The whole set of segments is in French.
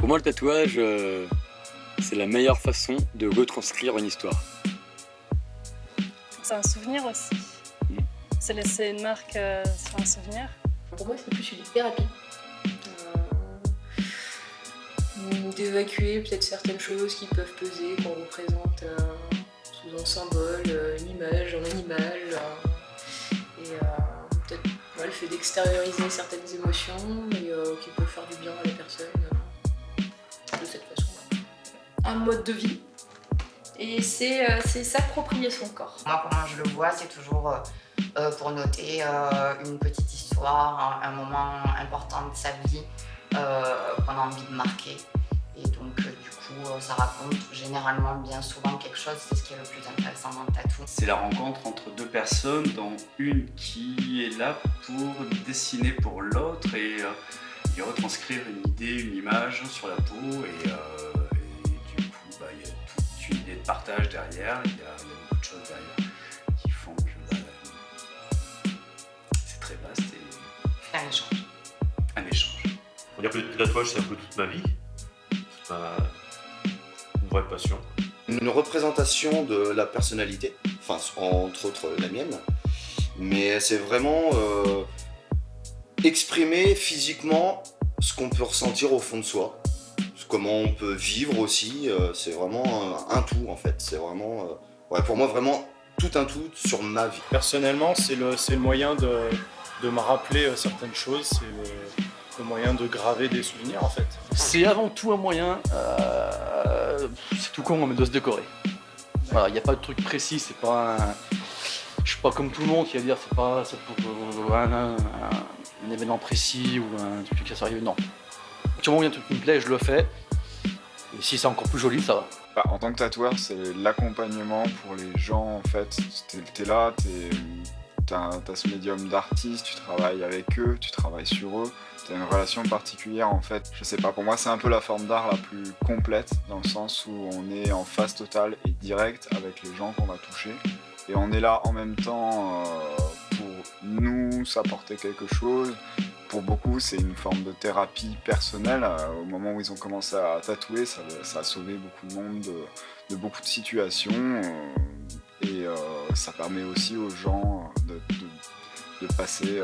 Pour moi, le tatouage, c'est la meilleure façon de retranscrire une histoire. C'est un souvenir aussi. C'est laisser une marque sur un souvenir. Pour moi, c'est plus une thérapie. D'évacuer peut-être certaines choses qui peuvent peser, qu'on représente sous un symbole, une image, un animal. Peut-être le fait d'extérioriser certaines émotions et qui peut faire du bien à la personne de cette façon-là. Un mode de vie. Et c'est s'approprier son corps. Moi, comment je le vois, c'est toujours pour noter une petite histoire, un moment important de sa vie qu'on a envie de marquer. Et donc, du coup, ça raconte généralement bien souvent quelque chose, c'est ce qui est le plus intéressant dans le tatou. C'est la rencontre entre deux personnes, dont une qui est là pour dessiner pour l'autre et retranscrire une idée, une image sur la peau. Et du coup, il y a toute une idée de partage derrière, il y a beaucoup de choses derrière qui font que c'est très vaste et Un échange. un échange. On va dire que le tatouage, c'est un peu toute ma vie. Une vraie passion. Une représentation de la personnalité, enfin entre autres la mienne, mais c'est vraiment exprimer physiquement ce qu'on peut ressentir au fond de soi, comment on peut vivre aussi, c'est vraiment un tout en fait, c'est vraiment, pour moi vraiment tout un tout sur ma vie. Personnellement, c'est le moyen de me rappeler certaines choses, c'est le moyen de graver des souvenirs en fait. C'est avant tout un moyen, c'est tout con, mais de se décorer. Voilà, il n'y a pas de truc précis, c'est pas un... Je suis pas comme tout le monde qui va dire c'est pour un événement précis ou un truc qui va s'arriver, non. Du moment où il y a un truc qui me plaît, je le fais. Et si c'est encore plus joli, ça va. En tant que tatoueur, c'est l'accompagnement pour les gens en fait. T'es là, t'as ce médium d'artiste, tu travailles avec eux, tu travailles sur eux. T'as une relation particulière en fait. Je sais pas, pour moi c'est un peu la forme d'art la plus complète dans le sens où on est en phase totale et directe avec les gens qu'on va toucher. Et on est là en même temps pour nous s'apporter quelque chose. Pour beaucoup, c'est une forme de thérapie personnelle. Au moment où ils ont commencé à tatouer, ça a sauvé beaucoup de monde de beaucoup de situations. Et ça permet aussi aux gens de passer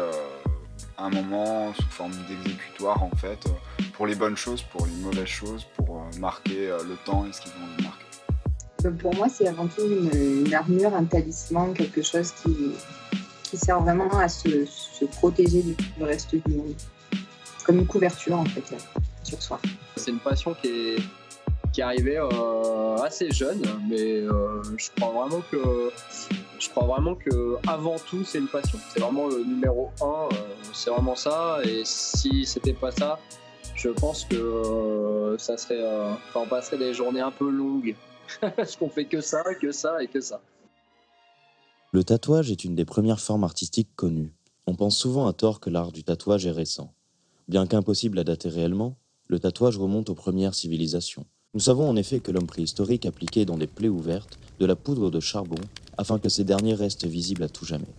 un moment sous forme d'exécutoire en fait, pour les bonnes choses, pour les mauvaises choses, pour marquer le temps et ce qu'ils ont de marquer. Pour moi, c'est avant tout une armure, un talisman, quelque chose qui sert vraiment à se protéger du reste du monde. Comme une couverture en fait, sur soi. C'est une passion qui est arrivée assez jeune, mais je crois vraiment que avant tout c'est une passion. C'est vraiment le numéro 1, c'est vraiment ça. Et si c'était pas ça, je pense que ça serait, on passerait des journées un peu longues. Parce qu'on fait que ça et que ça. Le tatouage est une des premières formes artistiques connues. On pense souvent à tort que l'art du tatouage est récent. Bien qu'impossible à dater réellement, le tatouage remonte aux premières civilisations. Nous savons en effet que l'homme préhistorique appliquait dans des plaies ouvertes de la poudre de charbon afin que ces derniers restent visibles à tout jamais.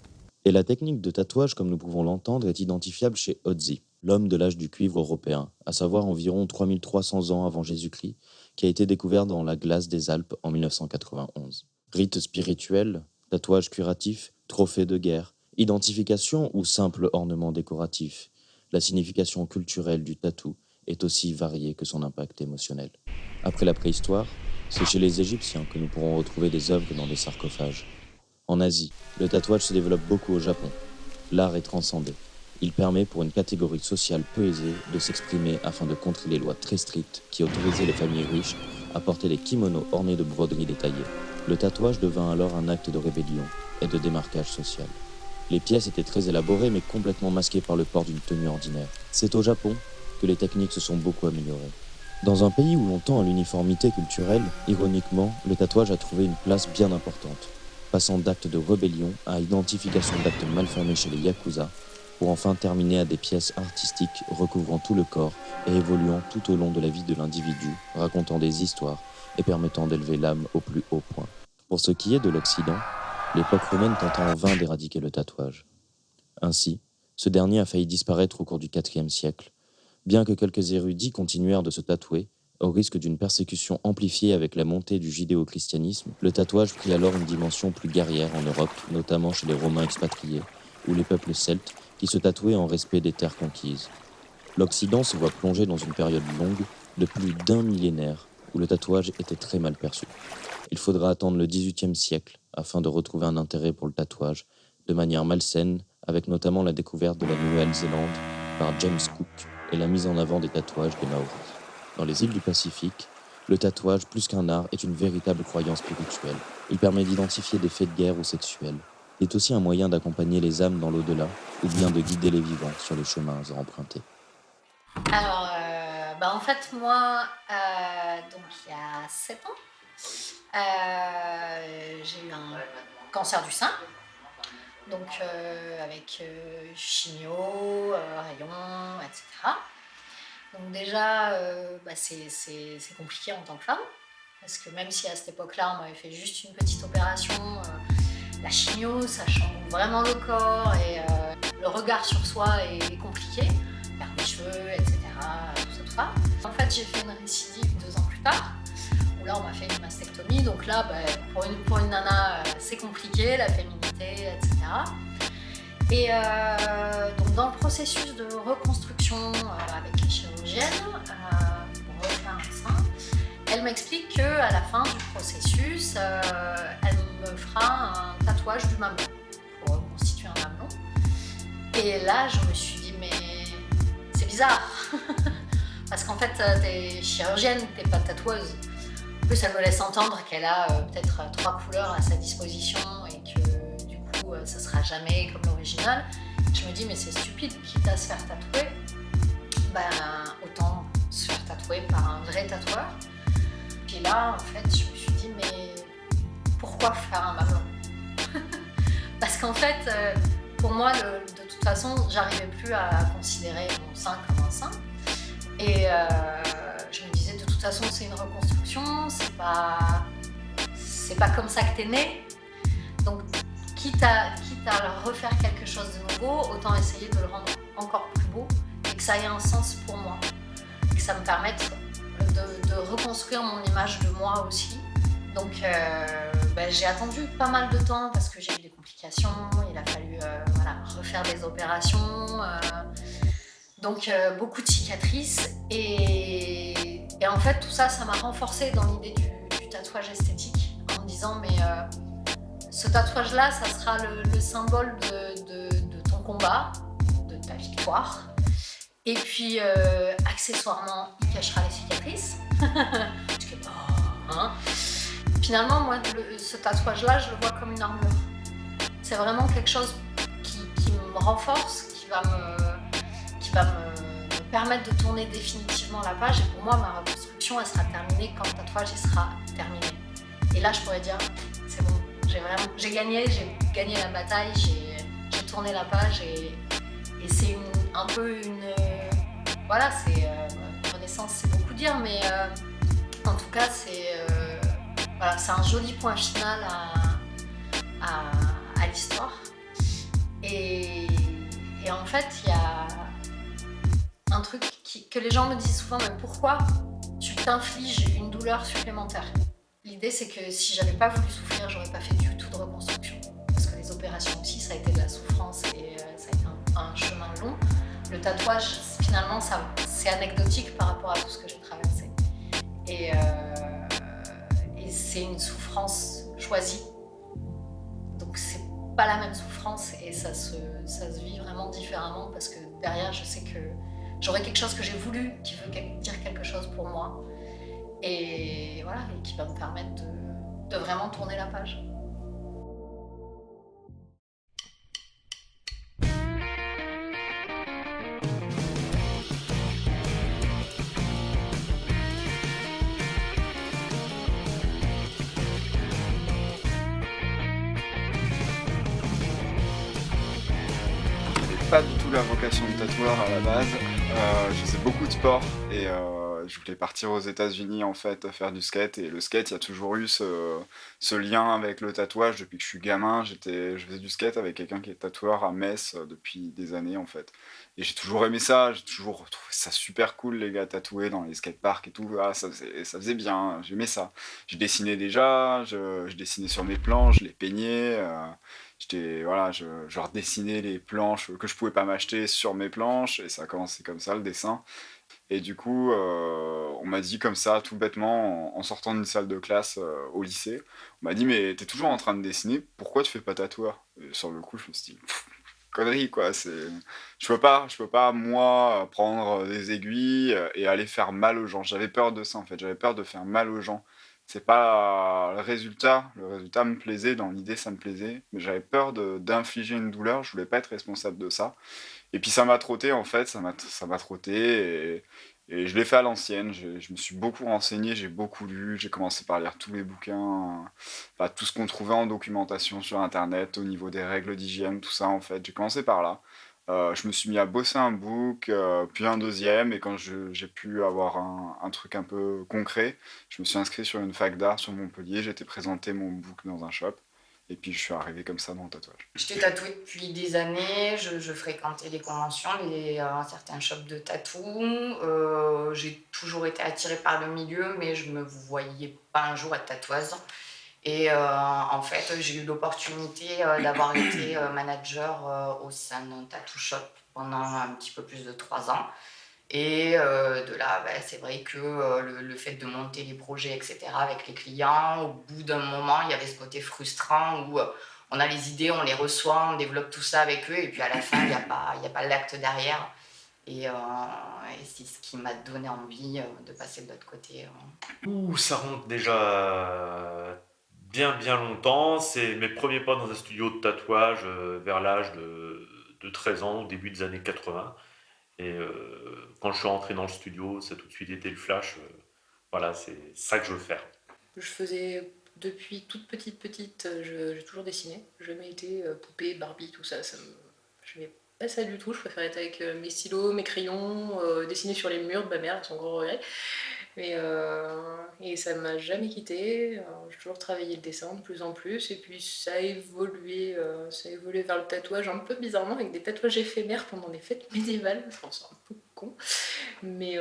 Et la technique de tatouage, comme nous pouvons l'entendre, est identifiable chez Otzi, l'homme de l'âge du cuivre européen, à savoir environ 3300 ans avant Jésus-Christ, qui a été découvert dans la glace des Alpes en 1991. Rite spirituel, tatouage curatif, trophée de guerre, identification ou simple ornement décoratif, la signification culturelle du tatou est aussi variée que son impact émotionnel. Après la préhistoire, c'est chez les Égyptiens que nous pourrons retrouver des œuvres dans des sarcophages. En Asie, le tatouage se développe beaucoup au Japon. L'art est transcendé. Il permet pour une catégorie sociale peu aisée de s'exprimer afin de contrer les lois très strictes qui autorisaient les familles riches à porter des kimonos ornés de broderies détaillées. Le tatouage devint alors un acte de rébellion et de démarquage social. Les pièces étaient très élaborées mais complètement masquées par le port d'une tenue ordinaire. C'est au Japon que les techniques se sont beaucoup améliorées. Dans un pays où l'on tend à l'uniformité culturelle, ironiquement, le tatouage a trouvé une place bien importante, passant d'actes de rébellion à identification d'actes malfamés chez les Yakuza, pour enfin terminer à des pièces artistiques recouvrant tout le corps et évoluant tout au long de la vie de l'individu, racontant des histoires et permettant d'élever l'âme au plus haut point. Pour ce qui est de l'Occident, l'époque romaine tenta en vain d'éradiquer le tatouage. Ainsi, ce dernier a failli disparaître au cours du IVe siècle. Bien que quelques érudits continuèrent de se tatouer, Au risque d'une persécution amplifiée avec la montée du judéo-christianisme, le tatouage prit alors une dimension plus guerrière en Europe, notamment chez les Romains expatriés, ou les peuples celtes qui se tatouaient en respect des terres conquises. L'Occident se voit plongé dans une période longue de plus d'1 millénaire où le tatouage était très mal perçu. Il faudra attendre le XVIIIe siècle afin de retrouver un intérêt pour le tatouage, de manière malsaine, avec notamment la découverte de la Nouvelle-Zélande par James Cook et la mise en avant des tatouages des Maoris. Dans les îles du Pacifique, le tatouage, plus qu'un art, est une véritable croyance spirituelle. Il permet d'identifier des faits de guerre ou sexuels. Il est aussi un moyen d'accompagner les âmes dans l'au-delà ou bien de guider les vivants sur les chemins à emprunter. Alors, en fait, moi, donc il y a 7 ans, j'ai eu un cancer du sein. Donc, avec chimio, rayons, etc. Donc déjà, c'est compliqué en tant que femme, parce que même si à cette époque-là, on m'avait fait juste une petite opération, la chimio, ça chamboule vraiment le corps et le regard sur soi est compliqué, perdre des cheveux, etc. Tout ça. En fait, j'ai fait une récidive 2 ans plus tard, où là, on m'a fait une mastectomie. Donc là, pour une nana, c'est compliqué, la féminité, etc. Et donc dans le processus de reconstruction avec les chirurgiennes, pour refaire un sein, elle m'explique qu'à la fin du processus, elle me fera un tatouage du mamelon pour reconstituer un mamelon. Et là, je me suis dit, mais c'est bizarre, parce qu'en fait, t'es chirurgienne, t'es pas tatoueuse. En plus, elle me laisse entendre qu'elle a peut-être 3 couleurs à sa disposition et que ça sera jamais comme l'original. Je me dis, mais c'est stupide, quitte à se faire tatouer, autant se faire tatouer par un vrai tatoueur. Puis là, en fait, je me suis dit, mais pourquoi faire un mamelon? Parce qu'en fait, pour moi, de toute façon, j'arrivais plus à considérer mon sein comme un sein. Et je me disais, de toute façon, c'est une reconstruction, c'est pas comme ça que t'es né. Donc, quitte à refaire quelque chose de nouveau, autant essayer de le rendre encore plus beau et que ça ait un sens pour moi. Et que ça me permette de reconstruire mon image de moi aussi. Donc j'ai attendu pas mal de temps parce que j'ai eu des complications, il a fallu refaire des opérations. Donc beaucoup de cicatrices et en fait tout ça m'a renforcée dans l'idée du tatouage esthétique en me disant mais ce tatouage-là, ça sera le symbole de ton combat, de ta victoire. Et puis, accessoirement, il cachera les cicatrices. Parce que, finalement, moi, ce tatouage-là, je le vois comme une armure. C'est vraiment quelque chose qui me renforce, qui va me permettre de tourner définitivement la page. Et pour moi, ma reconstruction, elle sera terminée quand le tatouage sera terminé. Et là, je pourrais dire, c'est bon. J'ai gagné la bataille, j'ai tourné la page et c'est un peu une renaissance, c'est beaucoup dire, mais en tout cas c'est un joli point final à l'histoire. Et en fait il y a un truc que les gens me disent souvent, mais pourquoi tu t'infliges une douleur supplémentaire? L'idée, c'est que si j'avais pas voulu souffrir, j'aurais pas fait du tout de reconstruction. Parce que les opérations aussi, ça a été de la souffrance et ça a été un chemin long. Le tatouage, finalement, c'est anecdotique par rapport à tout ce que j'ai traversé. Et c'est une souffrance choisie. Donc c'est pas la même souffrance et ça se vit vraiment différemment parce que derrière, je sais que j'aurai quelque chose que j'ai voulu, qui veut dire quelque chose pour moi. Et voilà, et qui va me permettre de vraiment tourner la page. Pas du tout la vocation de tatoueur à la base. Je faisais beaucoup de sport et je voulais partir aux États-Unis en fait, faire du skate. Et le skate, il y a toujours eu ce lien avec le tatouage. Depuis que je suis gamin, je faisais du skate avec quelqu'un qui est tatoueur à Metz depuis des années en fait. Et j'ai toujours aimé ça, j'ai toujours trouvé ça super cool, les gars tatoués dans les skateparks et tout. Ah, ça faisait bien, j'aimais ça. Je dessinais déjà, je dessinais sur mes planches, je les peignais. Voilà, je redessinais les planches que je pouvais pas m'acheter sur mes planches. Et ça a commencé comme ça, le dessin. Et du coup, on m'a dit comme ça, tout bêtement, en sortant d'une salle de classe au lycée, on m'a dit, mais t'es toujours en train de dessiner, pourquoi tu fais pas tatoueur? Et sur le coup, je me suis dit, connerie quoi, je peux pas moi prendre des aiguilles et aller faire mal aux gens. J'avais peur de ça en fait, j'avais peur de faire mal aux gens. C'est pas le résultat me plaisait, dans l'idée ça me plaisait, mais j'avais peur d'infliger une douleur, je voulais pas être responsable de ça. Et puis ça m'a trotté en fait, ça m'a trotté et je l'ai fait à l'ancienne. Je me suis beaucoup renseigné, j'ai beaucoup lu, j'ai commencé par lire tous les bouquins, enfin, tout ce qu'on trouvait en documentation sur internet au niveau des règles d'hygiène, tout ça en fait. J'ai commencé par là. Je me suis mis à bosser un book, puis un deuxième, et quand j'ai pu avoir un truc un peu concret, je me suis inscrit sur une fac d'art sur Montpellier, j'ai été présenter mon book dans un shop. Et puis je suis arrivé comme ça dans le tatouage. J'étais tatouée depuis des années, je fréquentais les conventions, certains shops de tatou. J'ai toujours été attirée par le milieu, mais je ne me voyais pas un jour être tatoueuse. Et en fait, j'ai eu l'opportunité d'avoir été manager au sein d'un tattoo shop pendant un petit peu plus de 3 ans. Et de là, c'est vrai que le fait de monter les projets, etc., avec les clients, au bout d'un moment, il y avait ce côté frustrant où on a les idées, on les reçoit, on développe tout ça avec eux, et puis à la fin, il n'y a pas l'acte derrière. Et c'est ce qui m'a donné envie de passer de l'autre côté. Ouh, ça remonte déjà bien longtemps. C'est mes premiers pas dans un studio de tatouage vers l'âge de 13 ans, au début des années 80. Et quand je suis rentré dans le studio, ça a tout de suite été le flash. Voilà, c'est ça que je veux faire. Je faisais depuis toute petite, j'ai toujours dessiné. J'ai jamais été poupée, Barbie, tout ça. Je n'aimais pas ça du tout. Je préférais être avec mes stylos, mes crayons, dessiner sur les murs de ma mère, son gros regret. Et ça m'a jamais quitté. J'ai toujours travaillé le dessin de plus en plus. Et puis ça a évolué vers le tatouage un peu bizarrement, avec des tatouages éphémères pendant les fêtes médiévales. Enfin, c'est un peu con. Mais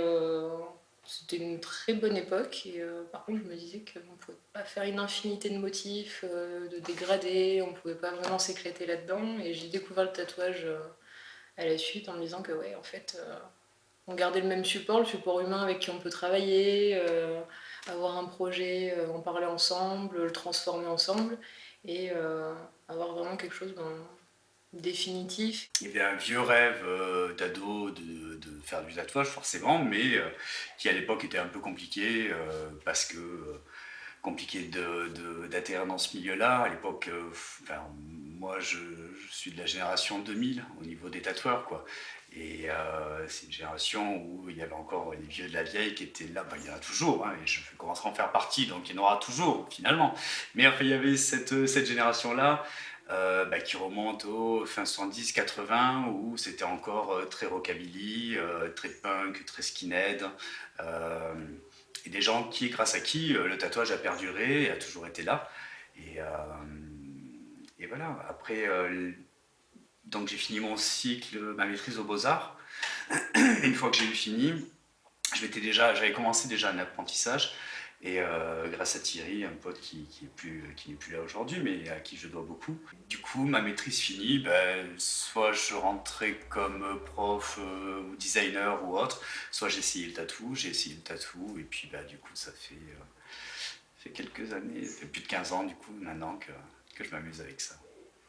c'était une très bonne époque. Et par contre, je me disais qu'on ne pouvait pas faire une infinité de motifs, de dégradés. On ne pouvait pas vraiment s'éclater là-dedans. Et j'ai découvert le tatouage à la suite en me disant que, ouais, en fait... on gardait le même support, le support humain avec qui on peut travailler, avoir un projet, en parler ensemble, le transformer ensemble et avoir vraiment quelque chose définitif. Il y avait un vieux rêve d'ado de faire du tatouage forcément, mais qui à l'époque était un peu compliqué parce que compliqué d'atterrir dans ce milieu-là. À l'époque, moi je suis de la génération 2000 au niveau des tatoueurs, quoi. Et c'est une génération où il y avait encore les vieux de la vieille qui étaient là, il y en a toujours, hein, et je commencerai à en faire partie, donc il y en aura toujours finalement. Mais enfin, il y avait cette génération-là qui remonte aux fin 70-80, où c'était encore très rockabilly, très punk, très skinhead, et des gens grâce à qui le tatouage a perduré et a toujours été là. Et voilà, après... donc j'ai fini mon cycle, ma maîtrise aux Beaux-Arts. Une fois que j'ai eu fini, j'avais commencé déjà un apprentissage. Et grâce à Thierry, un pote qui n'est plus là aujourd'hui, mais à qui je dois beaucoup. Du coup, ma maîtrise finie, soit je rentrais comme prof ou designer ou autre, soit j'ai essayé le tatou, et puis du coup ça fait quelques années, ça fait plus de 15 ans du coup maintenant que je m'amuse avec ça.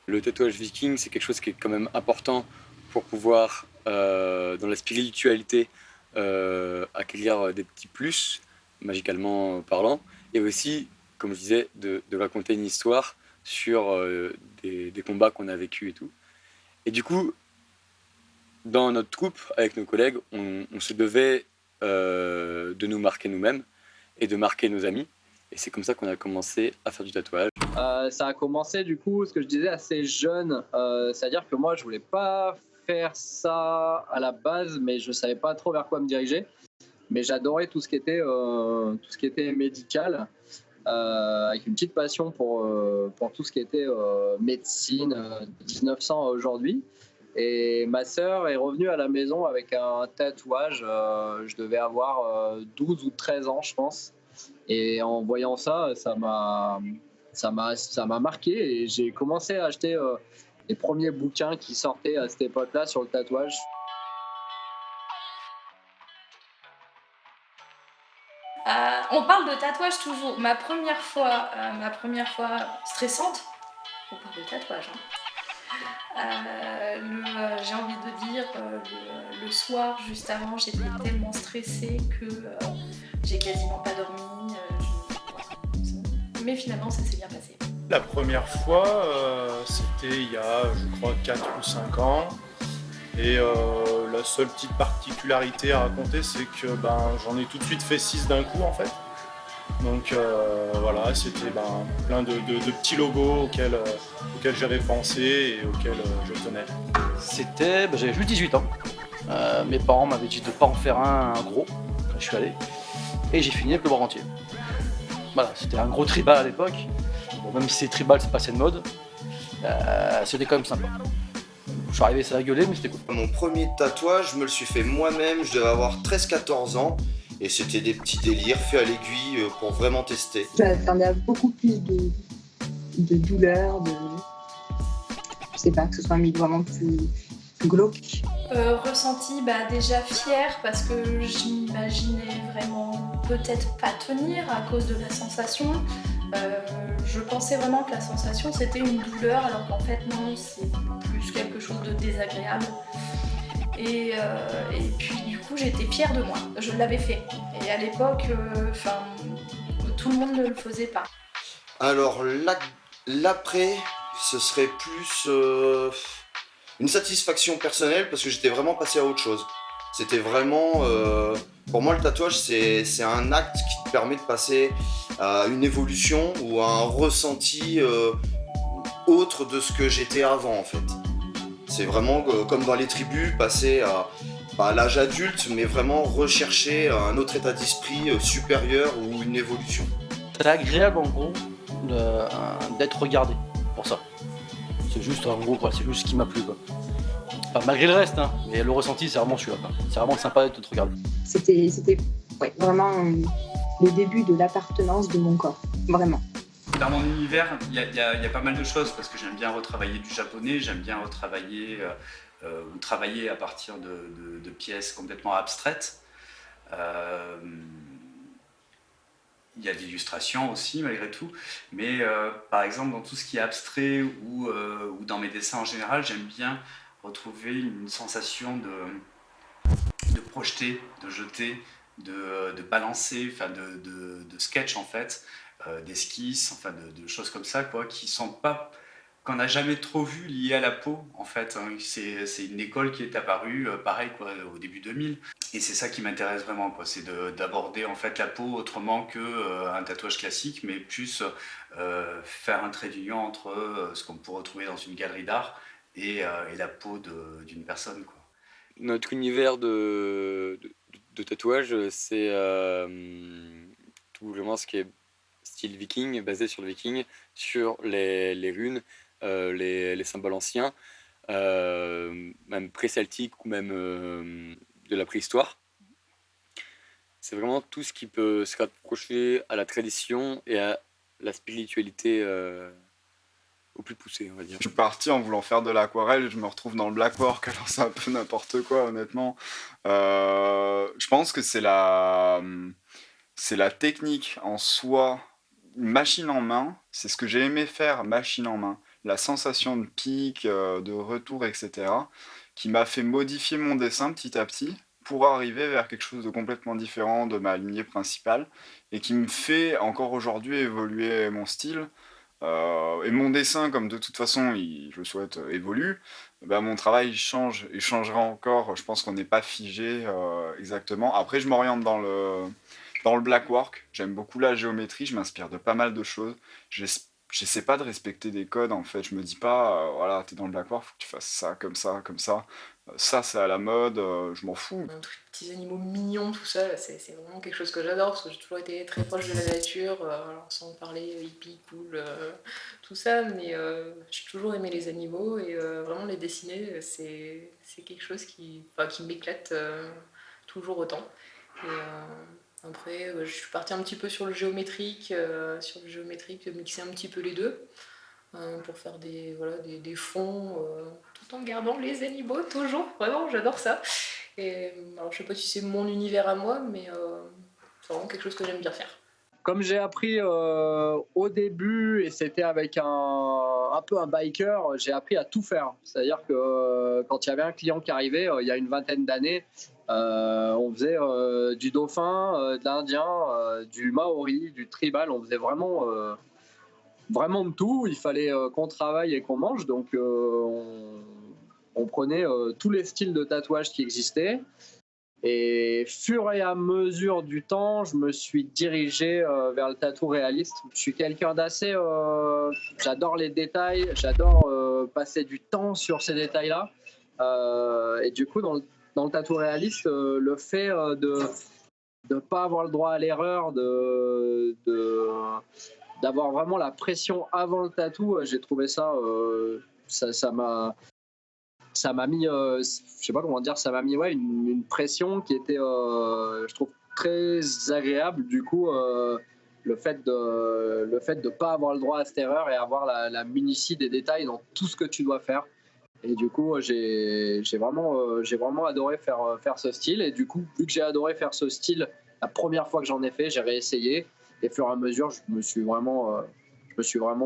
Le tatouage viking, c'est quelque chose qui est quand même important pour pouvoir, dans la spiritualité, acquérir des petits plus, magicalement parlant, et aussi, comme je disais, de raconter une histoire sur des combats qu'on a vécus et tout. Et du coup, dans notre troupe, avec nos collègues, on se devait de nous marquer nous-mêmes et de marquer nos amis. Et c'est comme ça qu'on a commencé à faire du tatouage. Ça a commencé du coup, ce que je disais, assez jeune. C'est-à-dire que moi, je voulais pas faire ça à la base, mais je savais pas trop vers quoi me diriger. mais j'adorais tout ce qui était médical, avec une petite passion pour tout ce qui était médecine, 1900 à aujourd'hui. Et ma sœur est revenue à la maison avec un tatouage, je devais avoir 12 ou 13 ans, je pense. Et en voyant ça, ça m'a marqué et j'ai commencé à acheter les premiers bouquins qui sortaient à cette époque-là sur le tatouage. On parle de tatouage toujours. Ma première fois stressante, on parle de tatouage. J'ai envie de dire, le soir juste avant, j'étais tellement stressée que j'ai quasiment pas dormi. Mais finalement, ça s'est bien passé. La première fois, c'était il y a, je crois, 4 ou 5 ans. Et la seule petite particularité à raconter, c'est que j'en ai tout de suite fait 6 d'un coup, en fait. Donc voilà, c'était plein de petits logos auxquels j'avais pensé et auxquels je tenais. J'avais juste 18 ans. Mes parents m'avaient dit de ne pas en faire un gros quand je suis allé. Et j'ai fini avec le bras entier. Voilà, c'était un gros tribal à l'époque. Bon, même si c'est tribal, c'est passé de mode. C'était quand même sympa. Je suis arrivé, ça a gueulé, mais c'était cool. Mon premier tatouage, je me le suis fait moi-même, je devais avoir 13-14 ans. Et c'était des petits délires faits à l'aiguille pour vraiment tester. J'attendais à beaucoup plus de douleur, je sais pas, que ce soit mis vraiment plus glauque. Ressenti déjà fière parce que je m'imaginais vraiment peut-être pas tenir à cause de la sensation. Je pensais vraiment que la sensation c'était une douleur alors qu'en fait non, c'est plus quelque chose de désagréable. Et puis du coup j'étais fière de moi, je l'avais fait. Et à l'époque, tout le monde ne le faisait pas. Alors l'après, ce serait plus une satisfaction personnelle parce que j'étais vraiment passé à autre chose. C'était vraiment, pour moi le tatouage c'est un acte qui te permet de passer à une évolution ou à un ressenti autre de ce que j'étais avant en fait. C'est vraiment comme dans les tribus, passer à l'âge adulte, mais vraiment rechercher un autre état d'esprit supérieur ou une évolution. C'est agréable en gros d'être regardé pour ça. C'est juste en gros, c'est juste ce qui m'a plu quoi. Enfin, malgré le reste, mais le ressenti c'est vraiment celui-là. C'est vraiment sympa d'être regardé. C'était vraiment le début de l'appartenance de mon corps, vraiment. Dans mon univers, il y a pas mal de choses parce que j'aime bien retravailler du japonais, j'aime bien retravailler ou travailler à partir de pièces complètement abstraites. Il y a de l'illustration aussi malgré tout, mais par exemple dans tout ce qui est abstrait ou dans mes dessins en général, j'aime bien retrouver une sensation de projeter, de jeter, de balancer, de sketch en fait. D'esquisses, de choses comme ça, quoi, qui sont pas, qu'on n'a jamais trop vu liées à la peau, en fait. C'est une école qui est apparue, pareil, quoi, au début 2000. Et c'est ça qui m'intéresse vraiment, quoi. C'est d'aborder, en fait, la peau autrement qu'un tatouage classique, mais plus faire un trait d'union entre ce qu'on pourrait retrouver dans une galerie d'art et la peau d'une personne, quoi. Notre univers de tatouage, c'est tout vraiment ce qui est style viking, basé sur le viking, sur les runes, les symboles anciens, même pré-celtiques ou même de la préhistoire. C'est vraiment tout ce qui peut se rapprocher à la tradition et à la spiritualité au plus poussé, on va dire. Je suis parti en voulant faire de l'aquarelle, je me retrouve dans le blackwork, alors c'est un peu n'importe quoi honnêtement. Je pense que c'est la technique en soi, machine en main, c'est ce que j'ai aimé faire, machine en main. La sensation de pic, de retour, etc. qui m'a fait modifier mon dessin petit à petit pour arriver vers quelque chose de complètement différent de ma lignée principale et qui me fait encore aujourd'hui évoluer mon style. Et mon dessin, comme de toute façon, je le souhaite, évolue, mon travail change et changera encore. Je pense qu'on n'est pas figé exactement. Après, je m'oriente dans le blackwork. J'aime beaucoup la géométrie, je m'inspire de pas mal de choses. J'essaie pas de respecter des codes, en fait. Je me dis pas, voilà, t'es dans le blackwork, faut que tu fasses ça, comme ça, comme ça. Ça, c'est à la mode, je m'en fous. Petits animaux mignons, tout ça, là, c'est vraiment quelque chose que j'adore parce que j'ai toujours été très proche de la nature, alors sans parler hippie, cool, tout ça, mais j'ai toujours aimé les animaux et vraiment les dessiner, c'est quelque chose qui m'éclate toujours autant. Et après, je suis partie un petit peu sur le géométrique, mixer un petit peu les deux. Pour faire des fonds tout en gardant les animaux toujours, vraiment j'adore ça. Et alors je sais pas si c'est mon univers à moi, mais c'est vraiment quelque chose que j'aime bien faire. Comme j'ai appris au début, et c'était avec un peu un biker, j'ai appris à tout faire. C'est-à-dire que quand il y avait un client qui arrivait, il y a une vingtaine d'années, on faisait du dauphin, de l'indien, du maori, du tribal, on faisait vraiment de tout. Il fallait qu'on travaille et qu'on mange, donc on prenait tous les styles de tatouage qui existaient. Et fur et à mesure du temps, je me suis dirigé vers le tatou réaliste. Je suis quelqu'un d'assez... j'adore les détails, j'adore passer du temps sur ces détails-là. Et du coup, dans le tatou réaliste, le fait de ne pas avoir le droit à l'erreur, d'avoir vraiment la pression avant le tatou, j'ai trouvé ça m'a mis, je sais pas comment dire, ça m'a mis une pression qui était, je trouve, très agréable. Du coup, le fait de pas avoir le droit à cette erreur et avoir la minutie des détails dans tout ce que tu dois faire. Et du coup, j'ai vraiment adoré faire ce style. Et du coup, vu que j'ai adoré faire ce style, la première fois que j'en ai fait, j'ai réessayé. Et au fur et à mesure, je me suis vraiment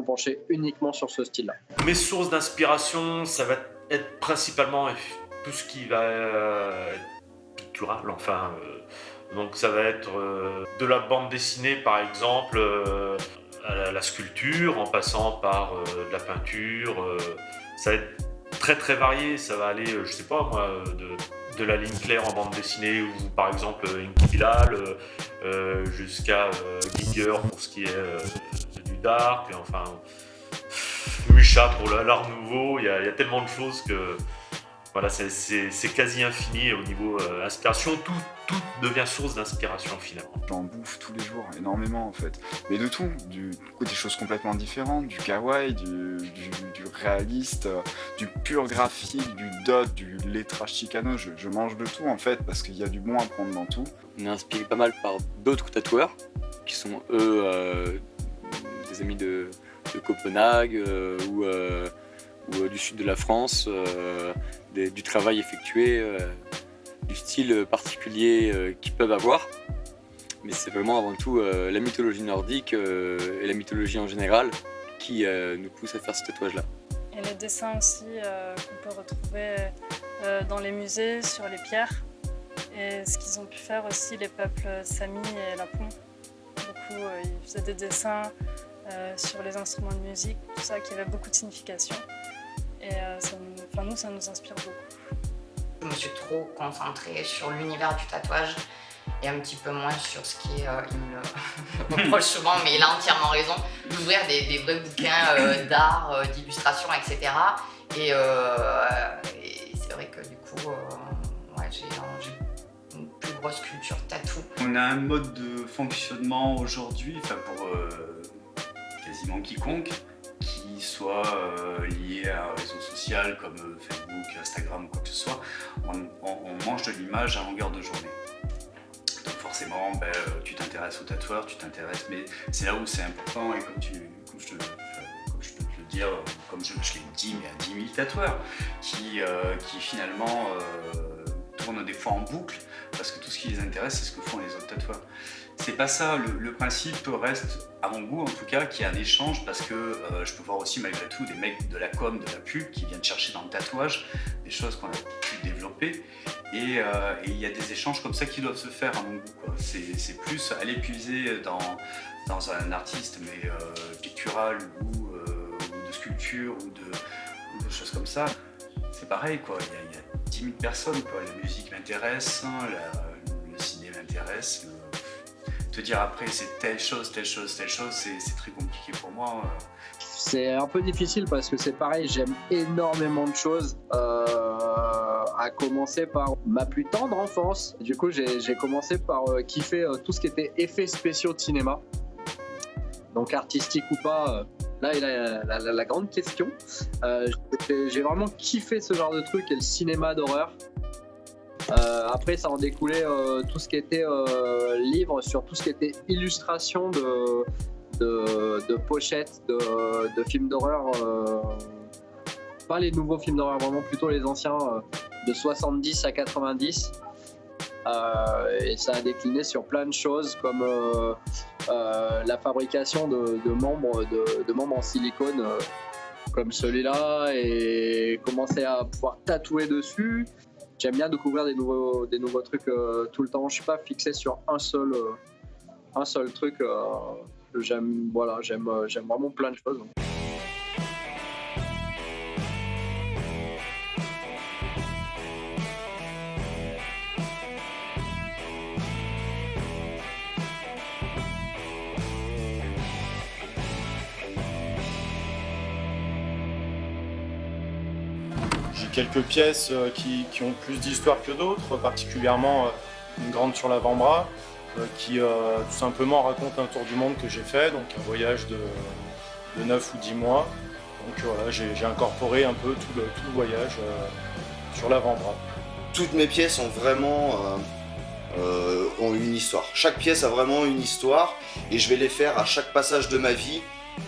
penché uniquement sur ce style-là. Mes sources d'inspiration, ça va être principalement tout ce qui va être pictural, enfin. Donc ça va être de la bande dessinée, par exemple, à la sculpture, en passant par de la peinture. Ça va être très très varié. Ça va aller, je sais pas moi, de la ligne claire en bande dessinée ou par exemple Inky Bilal jusqu'à Giger pour ce qui est du dark, enfin Musha pour l'art nouveau. Il y a tellement de choses que voilà, c'est quasi infini au niveau inspiration. Tout devient source d'inspiration finalement. J'en bouffe tous les jours, énormément en fait. Mais de tout, des choses complètement différentes, du kawaii, du réaliste, du pur graphique, du dot, du lettrage chicano. Je mange de tout en fait, parce qu'il y a du bon à prendre dans tout. On est inspiré pas mal par d'autres tatoueurs, qui sont eux des amis de Copenhague ou du sud de la France, du travail effectué, du style particulier qu'ils peuvent avoir. Mais c'est vraiment avant tout la mythologie nordique et la mythologie en général qui nous pousse à faire ce tatouage-là. Et les dessins aussi qu'on peut retrouver dans les musées, sur les pierres. Et ce qu'ils ont pu faire aussi, les peuples Sami et Lapon. Beaucoup, ils faisaient des dessins sur les instruments de musique, tout ça qui avait beaucoup de signification. Et ça nous inspire beaucoup. Je me suis trop concentrée sur l'univers du tatouage et un petit peu moins sur ce qui est, il me le reproche souvent, mais il a entièrement raison, d'ouvrir des vrais bouquins d'art, d'illustration, etc. Et c'est vrai que du coup, j'ai une plus grosse culture tatou. On a un mode de fonctionnement aujourd'hui, pour quasiment quiconque, qui soit lié à un réseau social comme Facebook, Instagram ou quoi que ce soit, on mange de l'image à longueur de journée. Donc forcément, tu t'intéresses aux tatoueurs, mais c'est là où c'est important, et comme je peux te le dire, comme je l'ai dit, mais à 10 000 tatoueurs qui finalement tournent des fois en boucle, parce que tout ce qui les intéresse, c'est ce que font les autres tatoueurs. C'est pas ça, le principe reste, à mon goût en tout cas, qu'il y a un échange, parce que je peux voir aussi malgré tout des mecs de la com, de la pub qui viennent chercher dans le tatouage des choses qu'on a pu développer, et il y a des échanges comme ça qui doivent se faire à mon goût, quoi. C'est plus aller puiser dans un artiste, mais pictural ou de sculpture ou de choses comme ça. C'est pareil, quoi. Il y a 10 000 personnes, quoi. La musique m'intéresse, le ciné m'intéresse. Te dire après c'est telle chose, c'est très compliqué pour moi. C'est un peu difficile parce que c'est pareil, j'aime énormément de choses, à commencer par ma plus tendre enfance. Du coup, j'ai commencé par kiffer tout ce qui était effets spéciaux de cinéma. Donc artistique ou pas, là il y a la grande question. J'ai vraiment kiffé ce genre de truc et le cinéma d'horreur. Après, ça en découlait tout ce qui était livre sur tout ce qui était illustration de pochettes de films d'horreur, pas les nouveaux films d'horreur, vraiment plutôt les anciens de 70 à 90. Et ça a décliné sur plein de choses comme la fabrication de membres en silicone comme celui-là, et commencer à pouvoir tatouer dessus. J'aime bien découvrir des nouveaux trucs tout le temps. Je suis pas fixé sur un seul truc. J'aime vraiment plein de choses. J'ai quelques pièces qui ont plus d'histoire que d'autres, particulièrement une grande sur l'avant-bras qui tout simplement raconte un tour du monde que j'ai fait, donc un voyage de 9 ou 10 mois. Donc voilà, j'ai incorporé un peu tout le voyage sur l'avant-bras. Toutes mes pièces ont vraiment ont une histoire. Chaque pièce a vraiment une histoire et je vais les faire à chaque passage de ma vie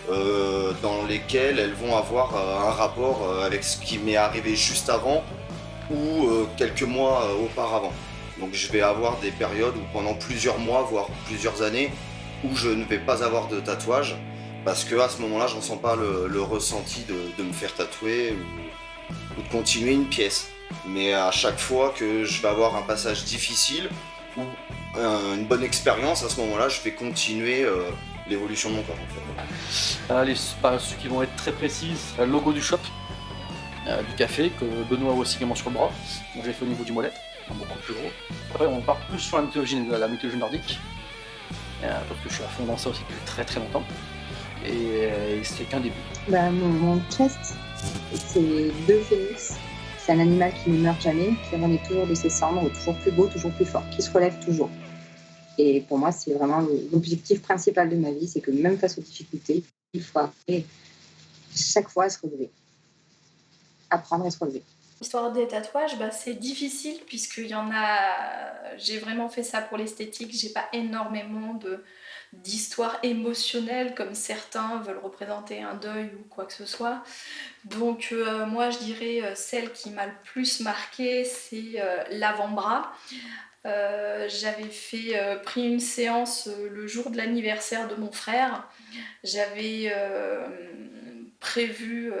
dans lesquels elles vont avoir un rapport avec ce qui m'est arrivé juste avant ou quelques mois auparavant. Donc je vais avoir des périodes où pendant plusieurs mois, voire plusieurs années, où je ne vais pas avoir de tatouage parce qu'à ce moment-là, je ne ressens pas le ressenti de me faire tatouer ou de continuer une pièce. Mais à chaque fois que je vais avoir un passage difficile ou une bonne expérience, à ce moment-là, je vais continuer l'évolution de mon corps. En fait. Ceux qui vont être très précis, c'est le logo du shop, du café, que Benoît a aussi également sur le bras. Donc j'ai fait au niveau du mollet, beaucoup plus gros. Après on part plus sur la mythologie nordique, parce que je suis à fond dans ça aussi depuis très très longtemps. Et c'est qu'un début. Mon chest, c'est 2 phénix. C'est un animal qui ne meurt jamais, qui renaît toujours de ses cendres, toujours plus beau, toujours plus fort, qui se relève toujours. Et pour moi, c'est vraiment l'objectif principal de ma vie, c'est que même face aux difficultés, il faut apprendre chaque fois à se relever. Apprendre à se relever. L'histoire des tatouages, c'est difficile puisqu'il y en a... J'ai vraiment fait ça pour l'esthétique, j'ai pas énormément d'histoire émotionnelle comme certains veulent représenter un deuil ou quoi que ce soit. Donc moi je dirais celle qui m'a le plus marquée, c'est l'avant-bras. J'avais pris une séance le jour de l'anniversaire de mon frère. J'avais prévu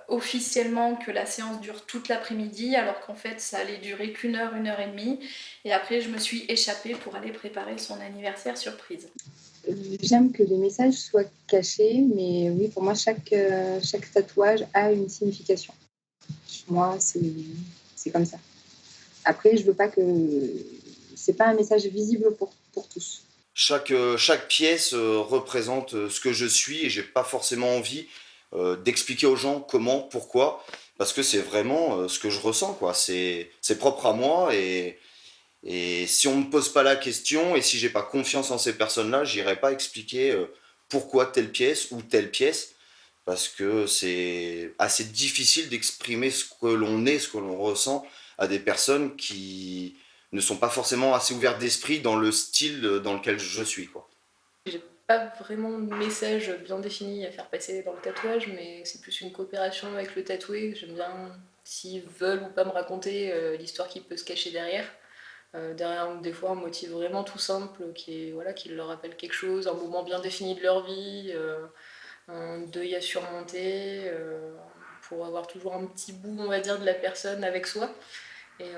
officiellement que la séance dure toute l'après-midi, alors qu'en fait ça allait durer qu'1 heure, 1 heure et demie. Et après je me suis échappée pour aller préparer son anniversaire surprise. J'aime que les messages soient cachés, mais oui, pour moi chaque tatouage a une signification. Moi c'est comme ça. Après je veux pas que... C'est pas un message visible pour tous. Chaque pièce représente ce que je suis et j'ai pas forcément envie d'expliquer aux gens comment, pourquoi, parce que c'est vraiment ce que je ressens, quoi. C'est propre à moi et si on me pose pas la question et si j'ai pas confiance en ces personnes-là, j'irai pas expliquer pourquoi telle pièce ou telle pièce, parce que c'est assez difficile d'exprimer ce que l'on est, ce que l'on ressent à des personnes qui ne sont pas forcément assez ouvertes d'esprit dans le style dans lequel je suis, quoi. J'ai pas vraiment de message bien défini à faire passer dans le tatouage, mais c'est plus une coopération avec le tatoué. J'aime bien s'ils veulent ou pas me raconter l'histoire qui peut se cacher derrière. Derrière des fois un motif vraiment tout simple qui leur rappelle quelque chose, un moment bien défini de leur vie, un deuil à surmonter, pour avoir toujours un petit bout, on va dire, de la personne avec soi. Et